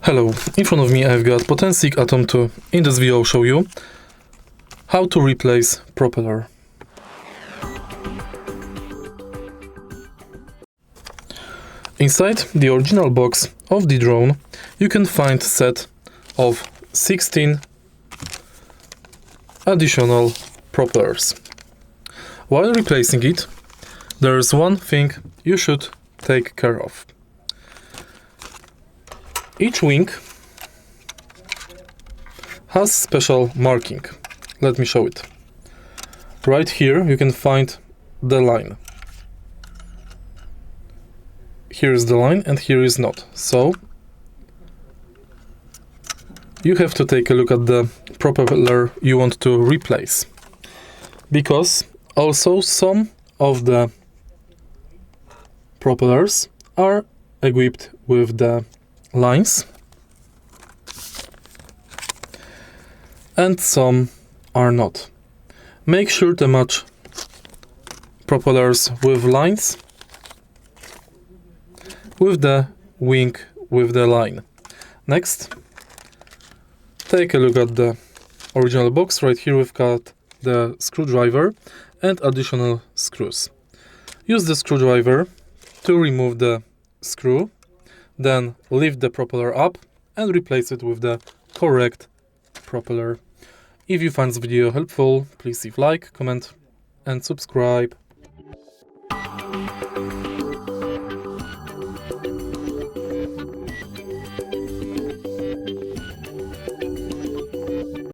Hello, in front of me I've got Potensic ATOM 2. In this video I'll show you how to replace propeller. Inside the original box of the drone you can find a set of 16 additional propellers. While replacing it, there's one thing you should take care of. Each wing has special marking. Let me show it. Right here you can find the line. Here is the line and here is not. So you have to take a look at the propeller you want to replace, because also some of the propellers are equipped with the lines and some are not. Make sure to match propellers with lines with the wing with the line. Next, take a look at the original box. Right here we've got the screwdriver and additional screws. Use the screwdriver to remove the screw, then lift the propeller up and replace it with the correct propeller. If you find this video helpful, please leave like, comment and subscribe.